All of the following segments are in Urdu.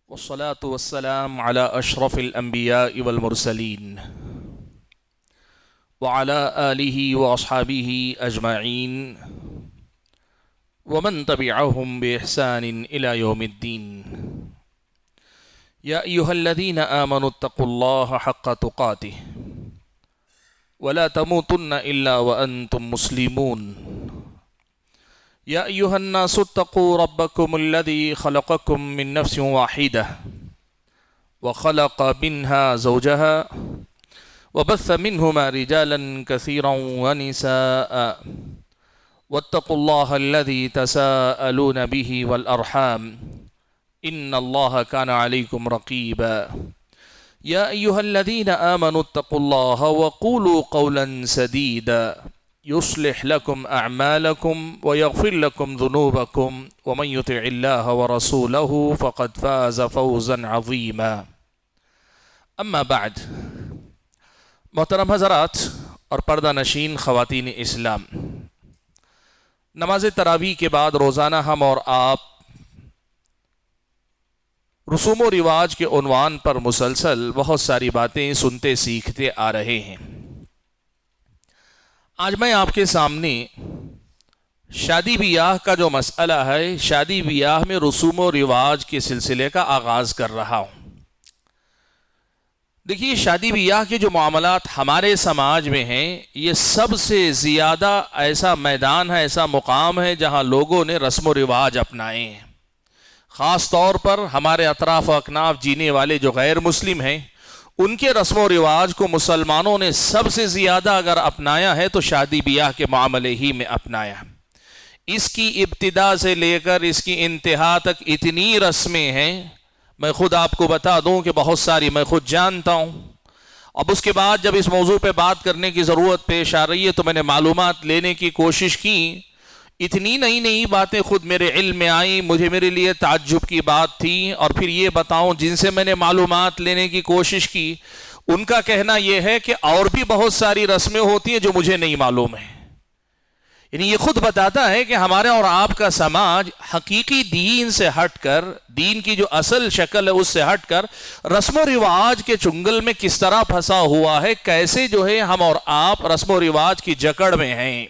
والصلاة والسلام على أشرف الأنبياء والمرسلين وعلى آله وأصحابه أجمعين ومن تبعهم بإحسان إلى يوم الدين. يا أيها الذين آمنوا اتقوا الله حق تقاته ولا تموتن إلا وأنتم مسلمون. يا أيها الناس اتقوا ربكم الذي خلقكم من نفس واحدة وخلق منها زوجها وبث منهما رجالا كثيرا ونساء واتقوا الله الذي تساءلون به والأرحام إن الله كان عليكم رقيبا. يا أيها الذين آمنوا اتقوا الله وقولوا قولا سديدا يصلح لكم أعمالكم ويغفر لكم ذنوبكم ومن يطع الله ورسوله فقد فاز فوزا عظيما. اما بعد، محترم حضرات اور پردہ نشین خواتین اسلام، نماز تراویح کے بعد روزانہ ہم اور آپ رسوم و رواج کے عنوان پر مسلسل بہت ساری باتیں سنتے سیکھتے آ رہے ہیں۔ آج میں آپ کے سامنے شادی بیاہ کا جو مسئلہ ہے، شادی بیاہ میں رسوم و رواج کے سلسلے کا آغاز کر رہا ہوں۔ دیکھیے، شادی بیاہ کے جو معاملات ہمارے سماج میں ہیں، یہ سب سے زیادہ ایسا میدان ہے، ایسا مقام ہے جہاں لوگوں نے رسم و رواج اپنائے ہیں۔ خاص طور پر ہمارے اطراف و اکناف جینے والے جو غیر مسلم ہیں، ان کے رسم و رواج کو مسلمانوں نے سب سے زیادہ اگر اپنایا ہے تو شادی بیاہ کے معاملے ہی میں اپنایا۔ اس کی ابتدا سے لے کر اس کی انتہا تک اتنی رسمیں ہیں، میں خود آپ کو بتا دوں کہ بہت ساری میں خود جانتا ہوں۔ اب اس کے بعد جب اس موضوع پہ بات کرنے کی ضرورت پیش آ رہی ہے تو میں نے معلومات لینے کی کوشش کی۔ اتنی نئی نئی باتیں خود میرے علم میں آئیں، مجھے میرے لیے تعجب کی بات تھی۔ اور پھر یہ بتاؤں، جن سے میں نے معلومات لینے کی کوشش کی، ان کا کہنا یہ ہے کہ اور بھی بہت ساری رسمیں ہوتی ہیں جو مجھے نہیں معلوم ہیں۔ یعنی یہ خود بتاتا ہے کہ ہمارے اور آپ کا سماج حقیقی دین سے ہٹ کر، دین کی جو اصل شکل ہے اس سے ہٹ کر رسم و رواج کے چنگل میں کس طرح پھنسا ہوا ہے، کیسے جو ہے ہم اور آپ رسم و رواج کی جکڑ میں ہیں۔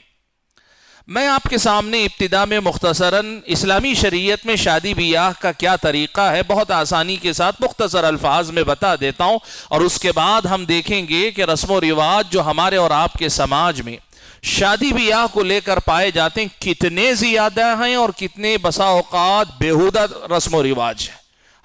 میں آپ کے سامنے ابتدا میں مختصراً اسلامی شریعت میں شادی بیاہ کا کیا طریقہ ہے بہت آسانی کے ساتھ مختصر الفاظ میں بتا دیتا ہوں، اور اس کے بعد ہم دیکھیں گے کہ رسم و رواج جو ہمارے اور آپ کے سماج میں شادی بیاہ کو لے کر پائے جاتے ہیں کتنے زیادہ ہیں اور کتنے بسا اوقات بیہودہ رسم و رواج ہیں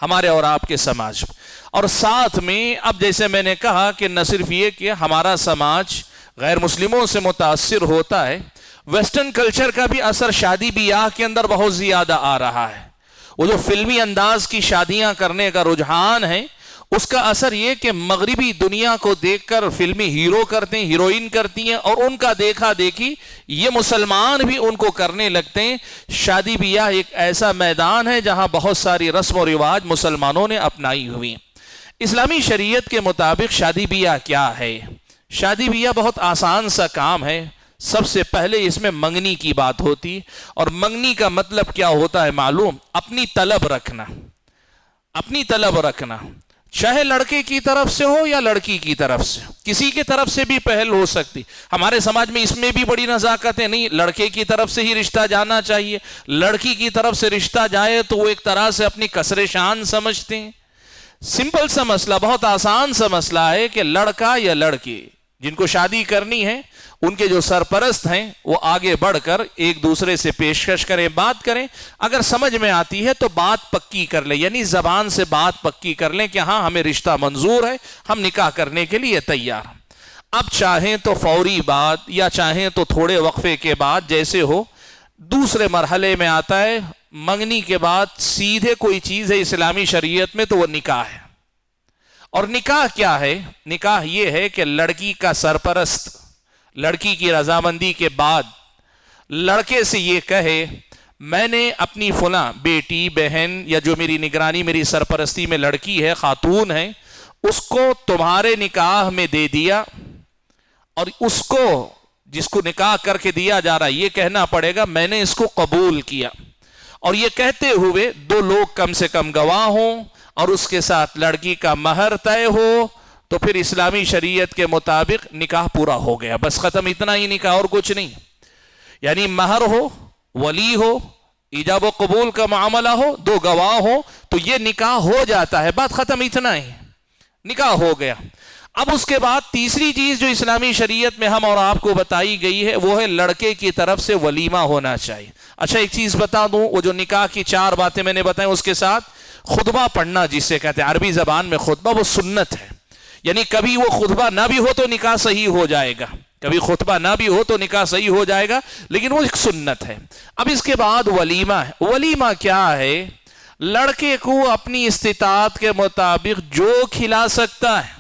ہمارے اور آپ کے سماج میں۔ اور ساتھ میں اب جیسے میں نے کہا کہ نہ صرف یہ کہ ہمارا سماج غیر مسلموں سے متاثر ہوتا ہے، ویسٹرن کلچر کا بھی اثر شادی بیاہ کے اندر بہت زیادہ آ رہا ہے۔ وہ جو فلمی انداز کی شادیاں کرنے کا رجحان ہے، اس کا اثر یہ کہ مغربی دنیا کو دیکھ کر فلمی ہیرو کرتے ہیں، ہیروئن کرتی ہیں، اور ان کا دیکھا دیکھی یہ مسلمان بھی ان کو کرنے لگتے ہیں۔ شادی بیاہ ایک ایسا میدان ہے جہاں بہت ساری رسم و رواج مسلمانوں نے اپنائی ہوئی۔ اسلامی شریعت کے مطابق شادی بیاہ کیا ہے؟ شادی بیاہ بہت آسان سا کام ہے۔ سب سے پہلے اس میں منگنی کی بات ہوتی، اور منگنی کا مطلب کیا ہوتا ہے معلوم؟ اپنی طلب رکھنا، اپنی طلب رکھنا، چاہے لڑکے کی طرف سے ہو یا لڑکی کی طرف سے، کسی کی طرف سے بھی پہل ہو سکتی۔ ہمارے سماج میں اس میں بھی بڑی نزاکت ہے، نہیں لڑکے کی طرف سے ہی رشتہ جانا چاہیے، لڑکی کی طرف سے رشتہ جائے تو وہ ایک طرح سے اپنی کسر شان سمجھتے ہیں۔ سمپل سا مسئلہ، بہت آسان سا مسئلہ ہے کہ لڑکا یا لڑکی جن کو شادی کرنی ہے، ان کے جو سرپرست ہیں وہ آگے بڑھ کر ایک دوسرے سے پیشکش کریں، بات کریں، اگر سمجھ میں آتی ہے تو بات پکی کر لیں، یعنی زبان سے بات پکی کر لیں کہ ہاں ہمیں رشتہ منظور ہے، ہم نکاح کرنے کے لیے تیار ہیں۔ اب چاہیں تو فوری بات یا چاہیں تو تھوڑے وقفے کے بعد جیسے ہو، دوسرے مرحلے میں آتا ہے منگنی کے بعد سیدھے کوئی چیز ہے اسلامی شریعت میں تو وہ نکاح ہے۔ اور نکاح کیا ہے؟ نکاح یہ ہے کہ لڑکی کا سرپرست لڑکی کی رضامندی کے بعد لڑکے سے یہ کہے میں نے اپنی فلاں بیٹی، بہن یا جو میری نگرانی میری سرپرستی میں لڑکی ہے، خاتون ہے، اس کو تمہارے نکاح میں دے دیا، اور اس کو جس کو نکاح کر کے دیا جا رہا ہے یہ کہنا پڑے گا میں نے اس کو قبول کیا، اور یہ کہتے ہوئے دو لوگ کم سے کم گواہ ہوں، اور اس کے ساتھ لڑکی کا مہر طے ہو تو پھر اسلامی شریعت کے مطابق نکاح پورا ہو گیا، بس ختم، اتنا ہی نکاح، اور کچھ نہیں۔ یعنی مہر ہو، ولی ہو، ایجاب و قبول کا معاملہ ہو، دو گواہ ہو، تو یہ نکاح ہو جاتا ہے، بات ختم، اتنا ہی نکاح ہو گیا۔ اب اس کے بعد تیسری چیز جو اسلامی شریعت میں ہم اور آپ کو بتائی گئی ہے وہ ہے لڑکے کی طرف سے ولیمہ ہونا چاہیے۔ اچھا ایک چیز بتا دوں، وہ جو نکاح کی 4 باتیں میں نے بتائیں، اس کے ساتھ خطبہ پڑھنا جسے کہتے ہیں عربی زبان میں خطبہ، وہ سنت ہے۔ یعنی کبھی وہ خطبہ نہ بھی ہو تو نکاح صحیح ہو جائے گا، کبھی خطبہ نہ بھی ہو تو نکاح صحیح ہو جائے گا، لیکن وہ ایک سنت ہے۔ اب اس کے بعد ولیمہ ہے۔ ولیمہ کیا ہے؟ لڑکے کو اپنی استطاعت کے مطابق جو کھلا سکتا ہے،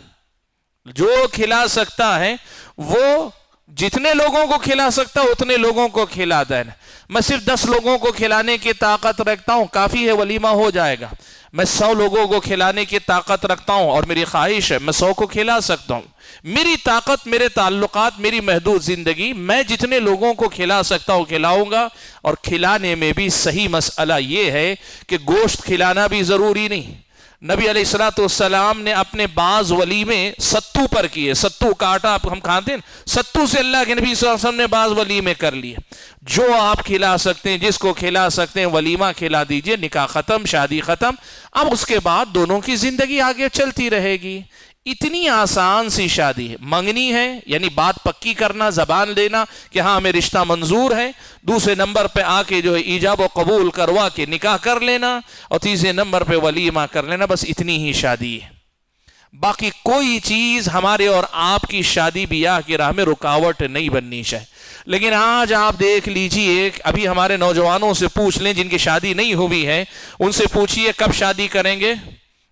جو کھلا سکتا ہے، وہ جتنے لوگوں کو کھلا سکتا ہے اتنے لوگوں کو کھلا دینا۔ میں صرف 10 لوگوں کو کھلانے کی طاقت رکھتا ہوں، کافی ہے، ولیمہ ہو جائے گا۔ میں 100 لوگوں کو کھلانے کی طاقت رکھتا ہوں اور میری خواہش ہے میں 100 کو کھلا سکتا ہوں۔ میری طاقت، میرے تعلقات، میری محدود زندگی، میں جتنے لوگوں کو کھلا سکتا ہوں کھلاؤں گا۔ اور کھلانے میں بھی صحیح مسئلہ یہ ہے کہ گوشت کھلانا بھی ضروری نہیں۔ نبی علیہ السلام نے اپنے بعض ولیمے ستو پر کیے، ستو کا آٹا ہم کھاتے ہیں، ستو سے اللہ کے نبی صلی اللہ علیہ وسلم نے بعض ولیمے کر لیے۔ جو آپ کھلا سکتے ہیں، جس کو کھلا سکتے ہیں، ولیمہ کھلا دیجئے، نکاح ختم، شادی ختم۔ اب اس کے بعد دونوں کی زندگی آگے چلتی رہے گی۔ اتنی آسان سی شادی ہے۔ منگنی ہے یعنی بات پکی کرنا، زبان دینا کہ ہاں ہمیں رشتہ منظور ہے۔ دوسرے نمبر پہ آ کے جو ہے ایجاب و قبول کروا کے نکاح کر لینا، اور تیسرے نمبر پہ ولیمہ کر لینا، بس اتنی ہی شادی ہے۔ باقی کوئی چیز ہمارے اور آپ کی شادی بیاہ کی راہ میں رکاوٹ نہیں بننی چاہیے۔ لیکن آج آپ دیکھ لیجئے، ابھی ہمارے نوجوانوں سے پوچھ لیں جن کی شادی نہیں ہوئی ہے، ان سے پوچھئے کب شادی کریں گے؟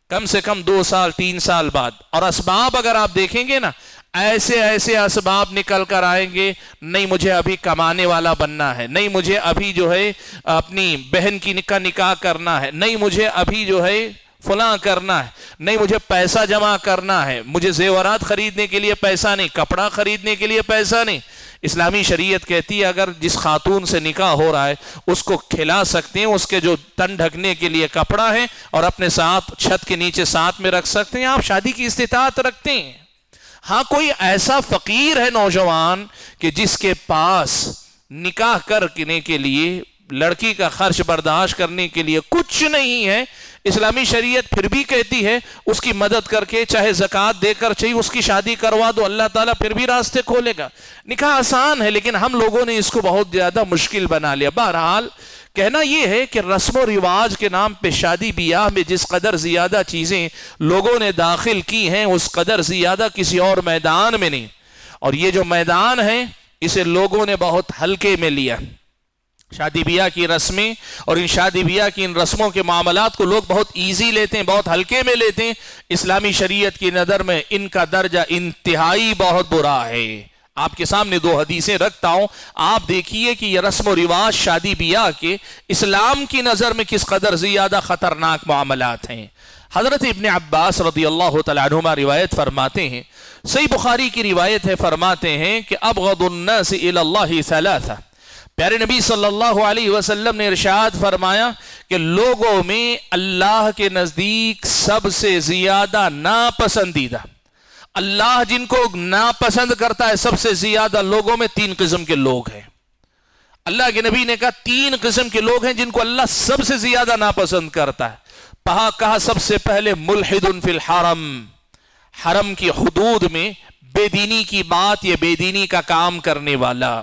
کم سے کم 2 سال 3 سال بعد۔ اور اسباب اگر آپ دیکھیں گے نا، ایسے ایسے اسباب نکل کر آئیں گے، نہیں مجھے ابھی کمانے والا بننا ہے، نہیں مجھے ابھی جو ہے اپنی بہن کی نکاح کرنا ہے، نہیں مجھے ابھی جو ہے فلاں کرنا ہے، نہیں مجھے پیسہ جمع کرنا ہے، مجھے زیورات خریدنے کے لیے پیسہ نہیں، کپڑا خریدنے کے لیے پیسہ نہیں۔ اسلامی شریعت کہتی ہے اگر جس خاتون سے نکاح ہو رہا ہے اس کو کھلا سکتے ہیں، اس کے جو تن ڈھکنے کے لیے کپڑا ہے اور اپنے ساتھ چھت کے نیچے ساتھ میں رکھ سکتے ہیں، آپ شادی کی استطاعت رکھتے ہیں۔ ہاں کوئی ایسا فقیر ہے نوجوان کہ جس کے پاس نکاح کرنے کے لیے، لڑکی کا خرچ برداشت کرنے کے لیے کچھ نہیں ہے، اسلامی شریعت پھر بھی کہتی ہے اس کی مدد کر کے، چاہے زکوٰۃ دے کر چاہیے اس کی شادی کروا دو، اللہ تعالیٰ پھر بھی راستے کھولے گا۔ نکاح آسان ہے لیکن ہم لوگوں نے اس کو بہت زیادہ مشکل بنا لیا۔ بہرحال کہنا یہ ہے کہ رسم و رواج کے نام پہ شادی بیاہ میں جس قدر زیادہ چیزیں لوگوں نے داخل کی ہیں اس قدر زیادہ کسی اور میدان میں نہیں، اور یہ جو میدان ہے اسے لوگوں نے بہت ہلکے میں لیا۔ شادی بیاہ کی رسمیں اور ان شادی بیاہ کی ان رسموں کے معاملات کو لوگ بہت ایزی لیتے ہیں، بہت ہلکے میں لیتے ہیں۔ اسلامی شریعت کی نظر میں ان کا درجہ انتہائی بہت برا ہے۔ آپ کے سامنے 2 حدیثیں رکھتا ہوں، آپ دیکھیے کہ یہ رسم و رواج شادی بیاہ کے اسلام کی نظر میں کس قدر زیادہ خطرناک معاملات ہیں۔ حضرت ابن عباس رضی اللہ تعالیٰ عنہما روایت فرماتے ہیں، صحیح بخاری کی روایت ہے، فرماتے ہیں کہ ابغض الناس الی اللہ ثلاثہ، پیارے نبی صلی اللہ علیہ وسلم نے ارشاد فرمایا کہ لوگوں میں اللہ کے نزدیک سب سے زیادہ ناپسندیدہ، اللہ جن کو ناپسند کرتا ہے سب سے زیادہ لوگوں میں 3 قسم کے لوگ ہیں۔ اللہ کے نبی نے کہا 3 قسم کے لوگ ہیں جن کو اللہ سب سے زیادہ ناپسند کرتا ہے۔ کہا سب سے پہلے ملحد فی الحرم، حرم کی حدود میں بے دینی کی بات یا بے دینی کا کام کرنے والا۔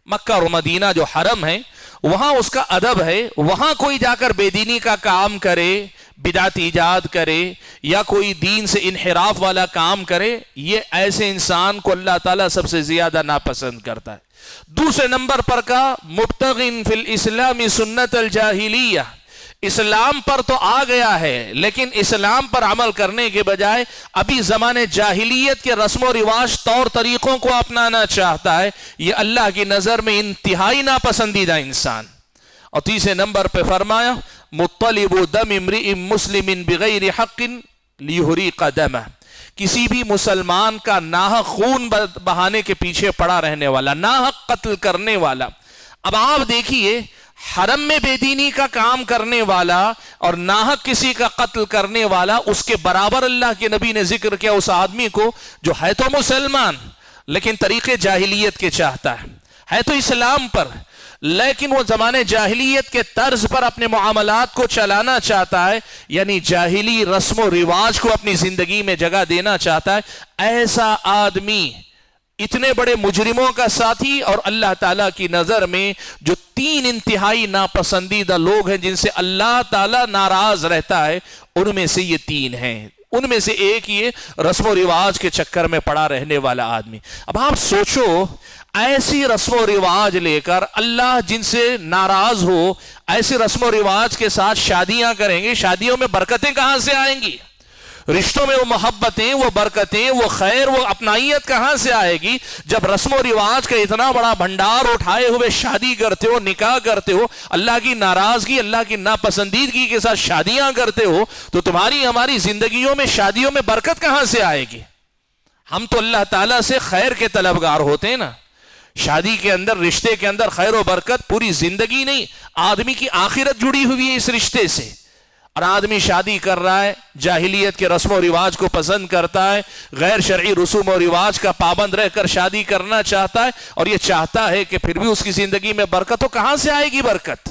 مکہ اور مدینہ جو حرم ہے وہاں اس کا ادب ہے، وہاں کوئی جا کر بے دینی کا کام کرے، بدعت ایجاد کرے یا کوئی دین سے انحراف والا کام کرے، یہ ایسے انسان کو اللہ تعالیٰ سب سے زیادہ ناپسند کرتا ہے۔ دوسرے نمبر پر کا مبتغن فی الاسلام سنت الجاہلیہ، اسلام پر تو آ گیا ہے لیکن اسلام پر عمل کرنے کے بجائے ابھی زمانے جاہلیت کے رسم و رواج طور طریقوں کو اپنانا چاہتا ہے، یہ اللہ کی نظر میں انتہائی ناپسندیدہ انسان۔ اور تیسرے نمبر پہ فرمایا مطلب دم امرئ مسلم بغیر حق لیحریق دمہ، کسی بھی مسلمان کا ناحق خون بہانے کے پیچھے پڑا رہنے والا، ناحق قتل کرنے والا۔ اب آپ دیکھیے حرم میں بے دینی کا کام کرنے والا اور ناحق کسی کا قتل کرنے والا، اس کے برابر اللہ کے نبی نے ذکر کیا اس آدمی کو جو ہے تو مسلمان لیکن طریقے جاہلیت کے چاہتا ہے تو اسلام پر، لیکن وہ زمانے جاہلیت کے طرز پر اپنے معاملات کو چلانا چاہتا ہے، یعنی جاہلی رسم و رواج کو اپنی زندگی میں جگہ دینا چاہتا ہے۔ ایسا آدمی اتنے بڑے مجرموں کا ساتھی، اور اللہ تعالیٰ کی نظر میں جو تین انتہائی ناپسندیدہ لوگ ہیں جن سے اللہ تعالیٰ ناراض رہتا ہے، ان میں سے یہ تین ہیں۔ ان میں سے ایک یہ رسم و رواج کے چکر میں پڑا رہنے والا آدمی۔ اب آپ سوچو، ایسی رسم و رواج لے کر اللہ جن سے ناراض ہو، ایسی رسم و رواج کے ساتھ شادیاں کریں گے، شادیوں میں برکتیں کہاں سے آئیں گی؟ رشتوں میں وہ محبتیں، وہ برکتیں، وہ خیر، وہ اپنائیت کہاں سے آئے گی جب رسم و رواج کا اتنا بڑا بھنڈار اٹھائے ہوئے شادی کرتے ہو، نکاح کرتے ہو، اللہ کی ناراضگی، اللہ کی ناپسندیدگی کے ساتھ شادیاں کرتے ہو، تو تمہاری ہماری زندگیوں میں شادیوں میں برکت کہاں سے آئے گی؟ ہم تو اللہ تعالیٰ سے خیر کے طلبگار ہوتے ہیں نا۔ شادی کے اندر، رشتے کے اندر خیر و برکت پوری زندگی نہیں، آدمی کی آخرت جڑی ہوئی ہے اس رشتے سے۔ اور آدمی شادی کر رہا ہے، جاہلیت کے رسم و رواج کو پسند کرتا ہے، غیر شرعی رسوم و رواج کا پابند رہ کر شادی کرنا چاہتا ہے، اور یہ چاہتا ہے کہ پھر بھی اس کی زندگی میں برکت ہو۔ کہاں سے آئے گی برکت؟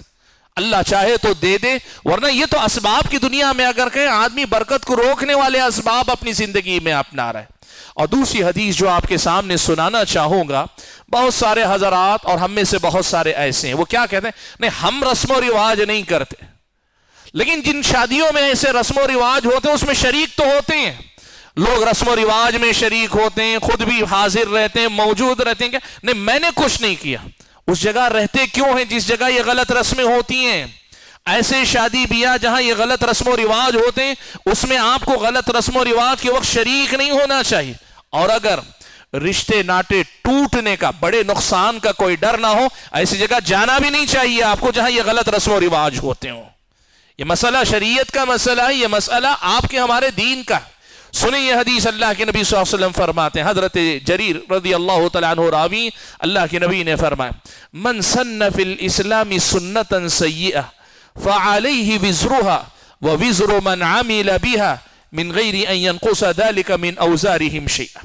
اللہ چاہے تو دے دے، ورنہ یہ تو اسباب کی دنیا میں اگر کہیں آدمی برکت کو روکنے والے اسباب اپنی زندگی میں اپنا رہا ہے۔ اور دوسری حدیث جو آپ کے سامنے سنانا چاہوں گا، بہت سارے حضرات اور ہم میں سے بہت سارے ایسے ہیں، وہ کیا کہتے ہیں؟ نہیں، ہم رسم و رواج نہیں کرتے، لیکن جن شادیوں میں ایسے رسم و رواج ہوتے ہیں اس میں شریک تو ہوتے ہیں۔ لوگ رسم و رواج میں شریک ہوتے ہیں، خود بھی حاضر رہتے ہیں، موجود رہتے ہیں۔ نہیں، میں نے کچھ نہیں کیا۔ اس جگہ رہتے کیوں ہیں جس جگہ یہ غلط رسمیں ہوتی ہیں؟ ایسے شادی بیاہ جہاں یہ غلط رسم و رواج ہوتے ہیں، اس میں آپ کو غلط رسم و رواج کے وقت شریک نہیں ہونا چاہیے۔ اور اگر رشتے ناطے ٹوٹنے کا، بڑے نقصان کا کوئی ڈر نہ ہو، ایسی جگہ جانا بھی نہیں چاہیے آپ کو جہاں یہ غلط رسم و رواج ہوتے ہوں۔ یہ مسئلہ شریعت کا مسئلہ ہے، یہ مسئلہ آپ کے ہمارے دین کا۔ سنیں یہ حدیث، اللہ کے نبی صلی اللہ علیہ وسلم فرماتے ہیں، حضرت جریر رضی اللہ تعالیٰ عنہ راوی، اللہ کے نبی نے فرمایا، من سن فی الاسلام سنتا سیئہ فعلیہ وزرها ووزر من عمل بها من غیر ان ينقص ذلك من اوزارهم شیئا۔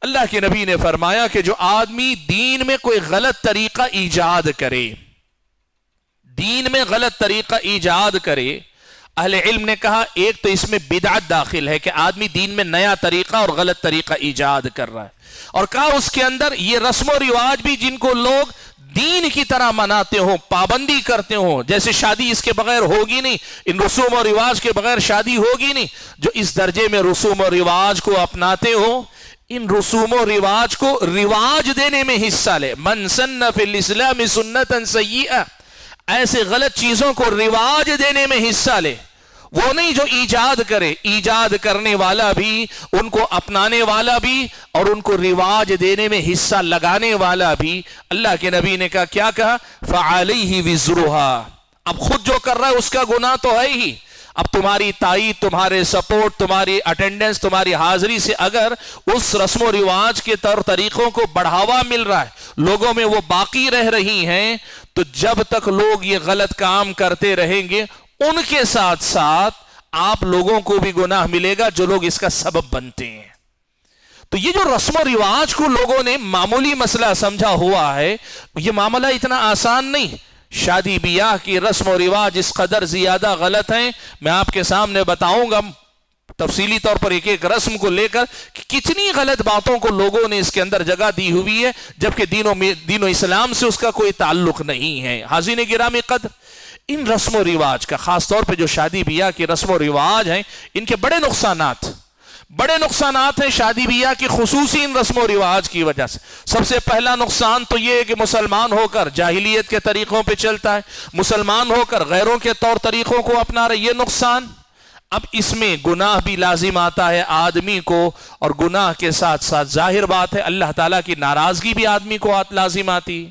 اللہ کے نبی نے فرمایا کہ جو آدمی دین میں کوئی غلط طریقہ ایجاد کرے، دین میں غلط طریقہ ایجاد کرے، اہل علم نے کہا ایک تو اس میں بدعت داخل ہے کہ آدمی دین میں نیا طریقہ اور غلط طریقہ ایجاد کر رہا ہے، اور کہا اس کے اندر یہ رسم و رواج بھی جن کو لوگ دین کی طرح مناتے ہوں، پابندی کرتے ہوں، جیسے شادی اس کے بغیر ہوگی نہیں، ان رسوم و رواج کے بغیر شادی ہوگی نہیں، جو اس درجے میں رسوم و رواج کو اپناتے ہوں، ان رسوم و رواج کو رواج دینے میں حصہ لے۔ من سن فی الاسلام سنتا سیئہ، ایسے غلط چیزوں کو رواج دینے میں حصہ لے، وہ نہیں جو ایجاد کرے، ایجاد کرنے والا بھی، ان کو اپنانے والا بھی، اور ان کو رواج دینے میں حصہ لگانے والا بھی۔ اللہ کے نبی نے کہا، کیا کہا؟ فعلیہ وزرها۔ اب خود جو کر رہا ہے اس کا گناہ تو ہے ہی، اب تمہاری تائید، تمہارے سپورٹ، تمہاری اٹینڈنس، تمہاری حاضری سے اگر اس رسم و رواج کے طور طریقوں کو بڑھاوا مل رہا ہے، لوگوں میں وہ باقی رہ رہی ہیں، تو جب تک لوگ یہ غلط کام کرتے رہیں گے، ان کے ساتھ ساتھ آپ لوگوں کو بھی گناہ ملے گا جو لوگ اس کا سبب بنتے ہیں۔ تو یہ جو رسم و رواج کو لوگوں نے معمولی مسئلہ سمجھا ہوا ہے، یہ معاملہ اتنا آسان نہیں۔ شادی بیاہ کی رسم و رواج اس قدر زیادہ غلط ہیں، میں آپ کے سامنے بتاؤں گا تفصیلی طور پر ایک ایک رسم کو لے کر کہ کتنی غلط باتوں کو لوگوں نے اس کے اندر جگہ دی ہوئی ہے، جبکہ دین و اسلام سے اس کا کوئی تعلق نہیں ہے۔ حاضرین گرامی قدر، ان رسم و رواج کا، خاص طور پہ جو شادی بیاہ کی رسم و رواج ہیں، ان کے بڑے نقصانات ہیں شادی بیاہ کی، خصوصی ان رسم و رواج کی وجہ سے۔ سب سے پہلا نقصان تو یہ ہے کہ مسلمان ہو کر جاہلیت کے طریقوں پہ چلتا ہے، مسلمان ہو کر غیروں کے طور طریقوں کو اپنا رہا ہے، یہ نقصان۔ اب اس میں گناہ بھی لازم آتا ہے آدمی کو، اور گناہ کے ساتھ ساتھ ظاہر بات ہے اللہ تعالیٰ کی ناراضگی بھی آدمی کو لازم آتی۔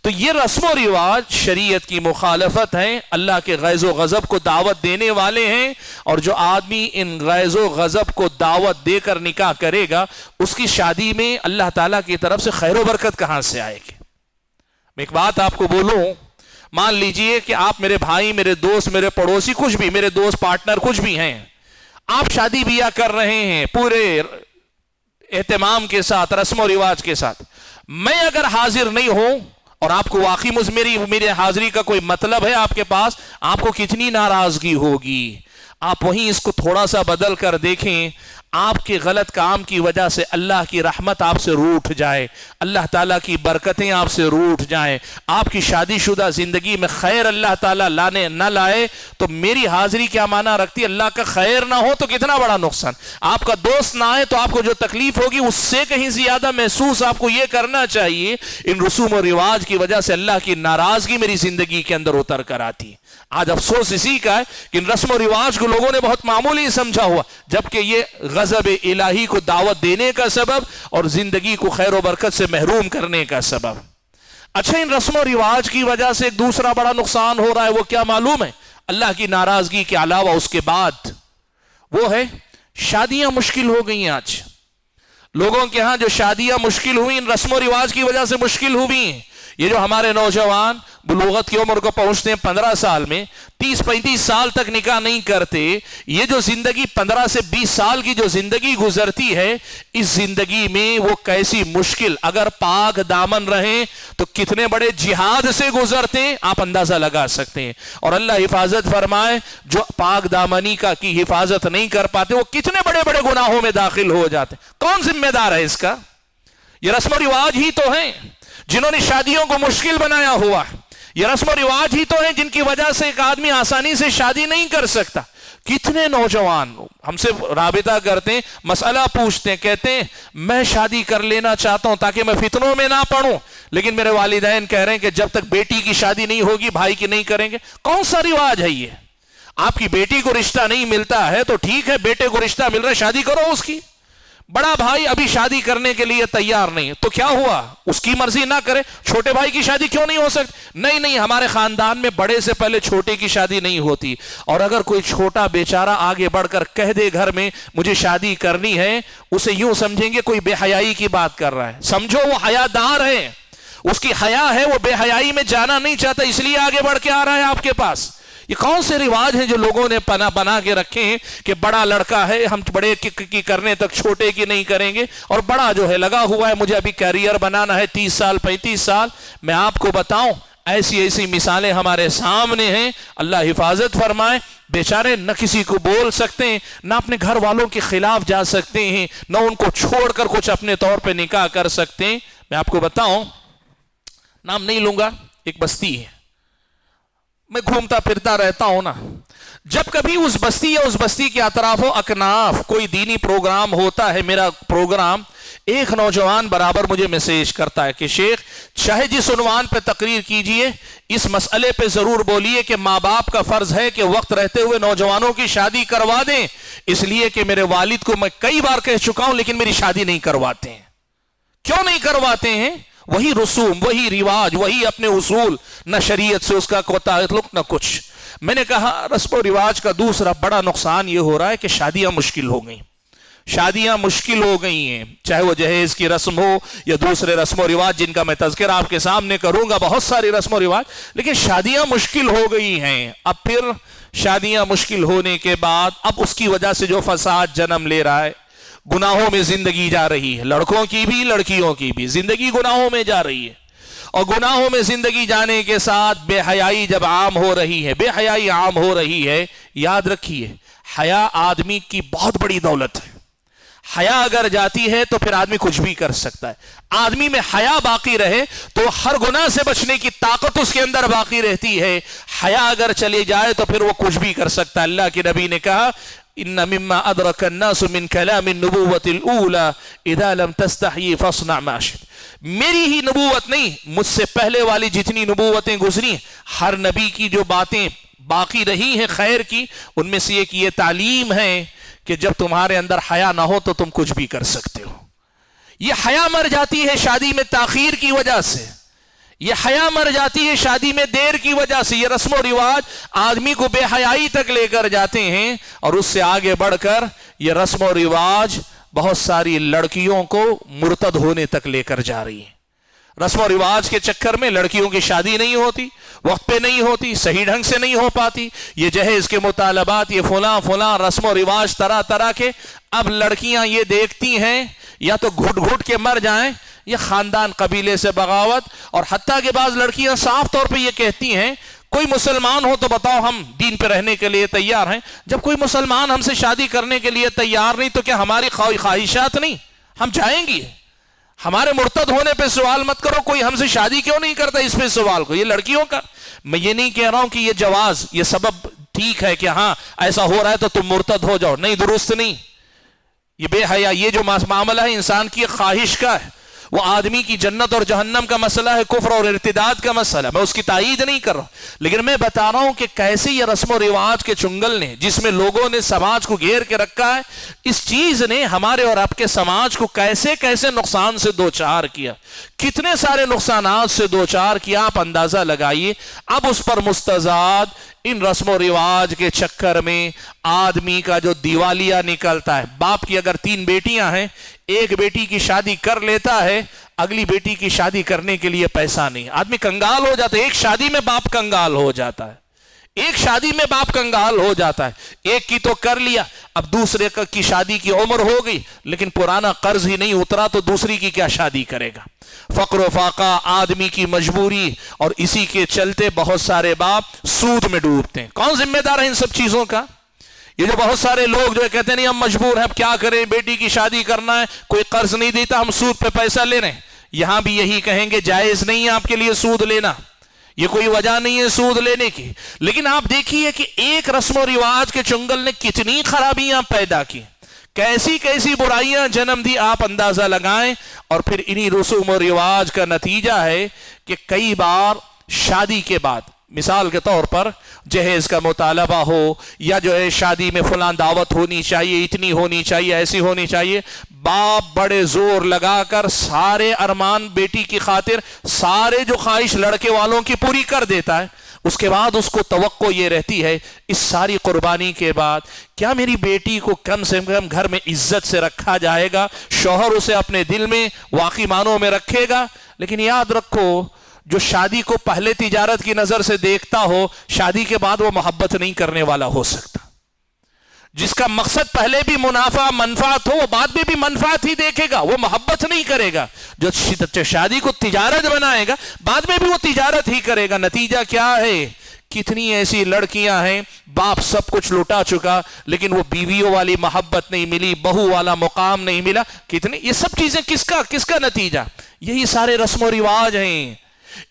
تو یہ رسم و رواج شریعت کی مخالفت ہیں، اللہ کے غیظ و غضب کو دعوت دینے والے ہیں، اور جو آدمی ان غیظ و غضب کو دعوت دے کر نکاح کرے گا، اس کی شادی میں اللہ تعالیٰ کی طرف سے خیر و برکت کہاں سے آئے گی؟ میں ایک بات آپ کو بولوں، مان لیجئے کہ آپ میرے بھائی، میرے دوست، میرے پڑوسی، کچھ بھی، میرے دوست پارٹنر کچھ بھی ہیں، آپ شادی بیاہ کر رہے ہیں پورے اہتمام کے ساتھ، رسم و رواج کے ساتھ، میں اگر حاضر نہیں ہوں اور آپ کو واقعی میری حاضری کا کوئی مطلب ہے آپ کے پاس، آپ کو کتنی ناراضگی ہوگی۔ آپ وہیں اس کو تھوڑا سا بدل کر دیکھیں، آپ کے غلط کام کی وجہ سے اللہ کی رحمت آپ سے روٹھ جائے، اللہ تعالیٰ کی برکتیں آپ سے روٹھ جائیں، آپ کی شادی شدہ زندگی میں خیر اللہ تعالیٰ لانے نہ لائے تو میری حاضری کیا معنی رکھتی؟ اللہ کا خیر نہ ہو تو کتنا بڑا نقصان، آپ کا دوست نہ آئے تو آپ کو جو تکلیف ہوگی اس سے کہیں زیادہ محسوس آپ کو یہ کرنا چاہیے، ان رسوم و رواج کی وجہ سے اللہ کی ناراضگی میری زندگی کے اندر اتر کر آتی۔ آج افسوس اسی کا ہے کہ ان رسم و رواج کو لوگوں نے بہت معمولی سمجھا ہوا، جبکہ یہ غضب الہی کو دعوت دینے کا سبب اور زندگی کو خیر و برکت سے محروم کرنے کا سبب۔ اچھا، ان رسم و رواج کی وجہ سے ایک دوسرا بڑا نقصان ہو رہا ہے، وہ کیا معلوم ہے؟ اللہ کی ناراضگی کے علاوہ اس کے بعد وہ ہے شادیاں مشکل ہو گئی ہیں۔ آج لوگوں کے ہاں جو شادیاں مشکل ہوئی ان رسم و رواج کی وجہ سے مشکل ہوئی ہیں۔ یہ جو ہمارے نوجوان بلوغت کی عمر کو پہنچتے ہیں 15 سال میں، 30-35 سال تک نکاح نہیں کرتے، یہ جو زندگی 15 سے 20 سال کی جو زندگی گزرتی ہے، اس زندگی میں وہ کیسی مشکل، اگر پاک دامن رہیں تو کتنے بڑے جہاد سے گزرتے ہیں آپ اندازہ لگا سکتے ہیں۔ اور اللہ حفاظت فرمائے، جو پاک دامنی کی حفاظت نہیں کر پاتے وہ کتنے بڑے بڑے گناہوں میں داخل ہو جاتے ہیں۔ کون ذمہ دار ہے اس کا؟ یہ رسم و رواج ہی تو ہیں جنہوں نے شادیوں کو مشکل بنایا ہوا ہے، یہ رسم و رواج ہی تو ہیں جن کی وجہ سے ایک آدمی آسانی سے شادی نہیں کر سکتا۔ کتنے نوجوان ہم سے رابطہ کرتے ہیں، مسئلہ پوچھتے ہیں، کہتے ہیں میں شادی کر لینا چاہتا ہوں تاکہ میں فتنوں میں نہ پڑوں، لیکن میرے والدین کہہ رہے ہیں کہ جب تک بیٹی کی شادی نہیں ہوگی بھائی کی نہیں کریں گے۔ کون سا رواج ہے یہ؟ آپ کی بیٹی کو رشتہ نہیں ملتا ہے تو ٹھیک ہے، بیٹے کو رشتہ مل رہا ہے، شادی کرو اس کی۔ بڑا بھائی ابھی شادی کرنے کے لیے تیار نہیں تو کیا ہوا؟ اس کی مرضی نہ کرے، چھوٹے بھائی کی شادی کیوں نہیں ہو سکتی؟ نہیں، ہمارے خاندان میں بڑے سے پہلے چھوٹے کی شادی نہیں ہوتی۔ اور اگر کوئی چھوٹا بیچارہ آگے بڑھ کر کہہ دے گھر میں مجھے شادی کرنی ہے، اسے یوں سمجھیں گے کوئی بے حیائی کی بات کر رہا ہے۔ سمجھو وہ حیادار ہے، اس کی حیا ہے، وہ بے حیائی میں جانا نہیں چاہتا، اس لیے آگے بڑھ کے آ رہا ہے آپ کے پاس۔ یہ کون سے رواج ہیں جو لوگوں نے بنا کے رکھے ہیں کہ بڑا لڑکا ہے ہم بڑے کی کرنے تک چھوٹے کی نہیں کریں گے، اور بڑا جو ہے لگا ہوا ہے مجھے ابھی کیریئر بنانا ہے 30 سال 35 سال۔ میں آپ کو بتاؤں ایسی مثالیں ہمارے سامنے ہیں، اللہ حفاظت فرمائے۔ بیچارے نہ کسی کو بول سکتے ہیں، نہ اپنے گھر والوں کے خلاف جا سکتے ہیں، نہ ان کو چھوڑ کر کچھ اپنے طور پہ نکاح کر سکتے ہیں۔ میں آپ کو بتاؤں، نام نہیں لوں گا، ایک بستی ہے، میں گھومتا پھرتا رہتا ہوں نا، جب کبھی اس بستی یا اس بستی کے اطراف و اکناف کوئی دینی پروگرام ہوتا ہے، میرا پروگرام، ایک نوجوان برابر مجھے میسیج کرتا ہے کہ شیخ چاہے جس عنوان پہ تقریر کیجئے اس مسئلے پہ ضرور بولیے کہ ماں باپ کا فرض ہے کہ وقت رہتے ہوئے نوجوانوں کی شادی کروا دیں، اس لیے کہ میرے والد کو میں کئی بار کہہ چکا ہوں لیکن میری شادی نہیں کرواتے ہیں۔ کیوں نہیں کرواتے ہیں؟ وہی رسوم، وہی رواج، وہی اپنے اصول، نہ شریعت سے اس کا کوئی تعلق نہ کچھ۔ میں نے کہا رسم و رواج کا دوسرا بڑا نقصان یہ ہو رہا ہے کہ شادیاں مشکل ہو گئیں، شادیاں مشکل ہو گئی ہیں، چاہے وہ جہیز کی رسم ہو یا دوسرے رسم و رواج جن کا میں تذکرہ آپ کے سامنے کروں گا، بہت ساری رسم و رواج، لیکن شادیاں مشکل ہو گئی ہیں۔ اب پھر شادیاں مشکل ہونے کے بعد اب اس کی وجہ سے جو فساد جنم لے رہا ہے، گناہوں میں زندگی جا رہی ہے، لڑکوں کی بھی لڑکیوں کی بھی زندگی گناہوں میں جا رہی ہے، اور گناہوں میں زندگی جانے کے ساتھ بے حیائی جب عام ہو رہی ہے، بے حیائی عام ہو رہی ہے، یاد رکھیے حیا آدمی کی بہت بڑی دولت ہے۔ حیا اگر جاتی ہے تو پھر آدمی کچھ بھی کر سکتا ہے۔ آدمی میں حیا باقی رہے تو ہر گناہ سے بچنے کی طاقت اس کے اندر باقی رہتی ہے۔ حیا اگر چلی جائے تو پھر وہ کچھ بھی کر سکتا ہے۔ اللہ کے نبی نے کہا ان مما ادرک الناس من کلام النبوۃ الاولى اذا لم تستحی فاصنع ما شئت۔ میری ہی نبوت نہیں، مجھ سے پہلے والی جتنی نبوتیں گزری ہر نبی کی جو باتیں باقی رہی ہیں خیر کی، ان میں سے ایک یہ تعلیم ہے کہ جب تمہارے اندر حیا نہ ہو تو تم کچھ بھی کر سکتے ہو۔ یہ حیا مر جاتی ہے شادی میں تاخیر کی وجہ سے، یہ حیا مر جاتی ہے شادی میں دیر کی وجہ سے۔ یہ رسم و رواج آدمی کو بے حیائی تک لے کر جاتے ہیں، اور اس سے آگے بڑھ کر یہ رسم و رواج بہت ساری لڑکیوں کو مرتد ہونے تک لے کر جا رہی ہے۔ رسم و رواج کے چکر میں لڑکیوں کی شادی نہیں ہوتی، وقت پہ نہیں ہوتی، صحیح ڈھنگ سے نہیں ہو پاتی، یہ جہیز کے مطالبات، یہ فلاں فلاں رسم و رواج طرح طرح کے۔ اب لڑکیاں یہ دیکھتی ہیں یا تو گھٹ گھٹ کے مر جائیں یا خاندان قبیلے سے بغاوت، اور حتیٰ کہ بعض لڑکیاں صاف طور پہ یہ کہتی ہیں کوئی مسلمان ہو تو بتاؤ ہم دین پہ رہنے کے لیے تیار ہیں۔ جب کوئی مسلمان ہم سے شادی کرنے کے لیے تیار نہیں تو کیا ہماری خواہشات نہیں؟ ہم جائیں گی؟ ہمارے مرتد ہونے پہ سوال مت کرو کوئی ہم سے شادی کیوں نہیں کرتا، اس پہ سوال کو، یہ لڑکیوں کا۔ میں یہ نہیں کہہ رہا ہوں کہ یہ جواز، یہ سبب ٹھیک ہے کہ ہاں ایسا ہو رہا ہے تو تم مرتد ہو جاؤ، نہیں، درست نہیں۔ یہ بے حیا، یہ جو معاملہ ہے انسان کی خواہش کا ہے، وہ آدمی کی جنت اور جہنم کا مسئلہ ہے، کفر اور ارتداد کا مسئلہ، میں اس کی تائید نہیں کر رہا ہوں، لیکن میں بتا رہا ہوں کہ کیسے یہ رسم و رواج کے چنگل نے، جس میں لوگوں نے سماج کو گھیر کے رکھا ہے، اس چیز نے ہمارے اور آپ کے سماج کو کیسے کیسے نقصان سے دوچار کیا، کتنے سارے نقصانات سے دوچار کیا، آپ اندازہ لگائیے۔ اب اس پر مستزاد ان رسم و رواج کے چکر میں آدمی کا جو دیوالیہ نکلتا ہے، باپ کی اگر 3 بیٹیاں ہیں، ایک بیٹی کی شادی کر لیتا ہے، اگلی بیٹی کی شادی کرنے کے لیے پیسہ نہیں، آدمی کنگال ہو جاتا ہے، ایک شادی میں باپ کنگال ہو جاتا ہے، ایک شادی میں باپ کنگال ہو جاتا ہے، ایک کی تو کر لیا، اب دوسرے کی شادی کی عمر ہو گئی لیکن پرانا قرض ہی نہیں اترا تو دوسری کی کیا شادی کرے گا؟ فقر و فاقہ آدمی کی مجبوری، اور اسی کے چلتے بہت سارے باپ سود میں ڈوبتے ہیں۔ کون ذمہ دار ہے ان سب چیزوں کا؟ یہ جو بہت سارے لوگ جو کہتے ہیں نہیں ہم مجبور ہیں، اب کیا کریں، بیٹی کی شادی کرنا ہے، کوئی قرض نہیں دیتا، ہم سود پہ پیسہ لے رہے ہیں، یہاں بھی یہی کہیں گے جائز نہیں ہے آپ کے لیے سود لینا، یہ کوئی وجہ نہیں ہے سود لینے کی۔ لیکن آپ دیکھیے کہ ایک رسم و رواج کے چنگل نے کتنی خرابیاں پیدا کی، کیسی کیسی برائیاں جنم دی، آپ اندازہ لگائیں۔ اور پھر انہی رسوم و رواج کا نتیجہ ہے کہ کئی بار شادی کے بعد، مثال کے طور پر جہیز کا مطالبہ ہو، یا جو ہے شادی میں فلاں دعوت ہونی چاہیے، اتنی ہونی چاہیے، ایسی ہونی چاہیے، باپ بڑے زور لگا کر سارے ارمان بیٹی کی خاطر، سارے جو خواہش لڑکے والوں کی پوری کر دیتا ہے، اس کے بعد اس کو توقع یہ رہتی ہے اس ساری قربانی کے بعد کیا میری بیٹی کو کم سے کم گھر میں عزت سے رکھا جائے گا، شوہر اسے اپنے دل میں واقعی معنوں میں رکھے گا۔ لیکن یاد رکھو، جو شادی کو پہلے تجارت کی نظر سے دیکھتا ہو، شادی کے بعد وہ محبت نہیں کرنے والا ہو سکتا۔ جس کا مقصد پہلے بھی منافع منفعت ہو، وہ بعد میں بھی منفعت ہی دیکھے گا، وہ محبت نہیں کرے گا۔ جو شادی کو تجارت بنائے گا، بعد میں بھی وہ تجارت ہی کرے گا۔ نتیجہ کیا ہے؟ کتنی ایسی لڑکیاں ہیں باپ سب کچھ لٹا چکا لیکن وہ بیویوں والی محبت نہیں ملی، بہو والا مقام نہیں ملا۔ کتنی یہ سب چیزیں کس کا نتیجہ؟ یہی سارے رسم و رواج ہیں۔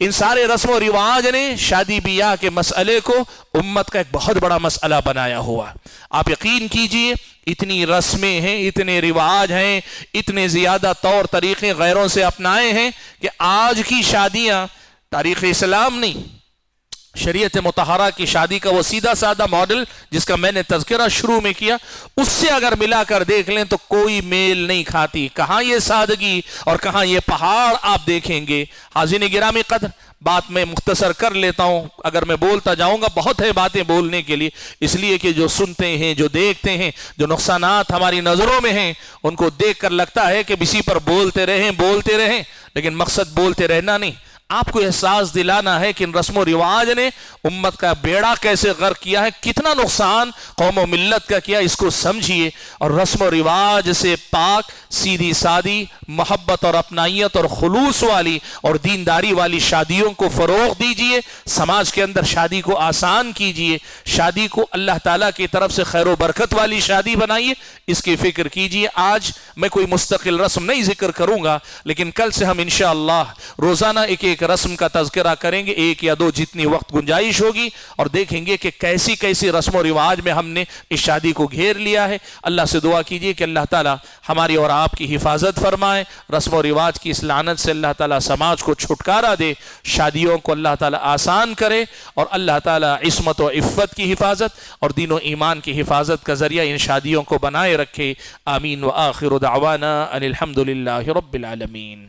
ان سارے رسم و رواج نے شادی بیاہ کے مسئلے کو امت کا ایک بہت بڑا مسئلہ بنایا ہوا۔ آپ یقین کیجئے اتنی رسمیں ہیں، اتنے رواج ہیں، اتنے زیادہ طور طریقے غیروں سے اپنائے ہیں کہ آج کی شادیاں تاریخ اسلام نہیں، شریعت مطہرہ کی شادی کا وہ سیدھا سادہ ماڈل جس کا میں نے تذکرہ شروع میں کیا، اس سے اگر ملا کر دیکھ لیں تو کوئی میل نہیں کھاتی۔ کہاں یہ سادگی اور کہاں یہ پہاڑ آپ دیکھیں گے۔ حاضرین گرامی قدر، بات میں مختصر کر لیتا ہوں، اگر میں بولتا جاؤں گا بہت ہے باتیں بولنے کے لیے، اس لیے کہ جو سنتے ہیں، جو دیکھتے ہیں، جو نقصانات ہماری نظروں میں ہیں، ان کو دیکھ کر لگتا ہے کہ اسی پر بولتے رہیں، لیکن مقصد بولتے رہنا نہیں، آپ کو احساس دلانا ہے کہ ان رسم و رواج نے امت کا بیڑا کیسے غرق کیا ہے، کتنا نقصان قوم و ملت کا کیا، اس کو سمجھیے۔ اور رسم و رواج سے پاک، سیدھی سادی، محبت اور اپنائیت اور خلوص والی اور دینداری والی شادیوں کو فروغ دیجئے، سماج کے اندر شادی کو آسان کیجئے، شادی کو اللہ تعالیٰ کی طرف سے خیر و برکت والی شادی بنائیے، اس کی فکر کیجئے۔ آج میں کوئی مستقل رسم نہیں ذکر کروں گا، لیکن کل سے ہم انشاءاللہ روزانہ ایک رسم کا تذکرہ کریں گے، 1 یا 2 جتنی وقت گنجائش ہوگی، اور دیکھیں گے کہ کیسی کیسی رسم و رواج میں ہم نے اس شادی کو گھیر لیا ہے۔ اللہ سے دعا کیجئے کہ اللہ تعالی ہماری اور آپ کی حفاظت فرمائے، رسم و رواج کی اس لعنت سے اللہ تعالی سماج کو چھٹکارا دے، شادیوں کو اللہ تعالی آسان کرے، اور اللہ تعالی عصمت و عفت کی حفاظت اور دین و ایمان کی حفاظت کا ذریعہ ان شادیوں کو بنائے رکھے۔ آمین۔ وآخر دعوانا ان الحمد للہ رب العالمین۔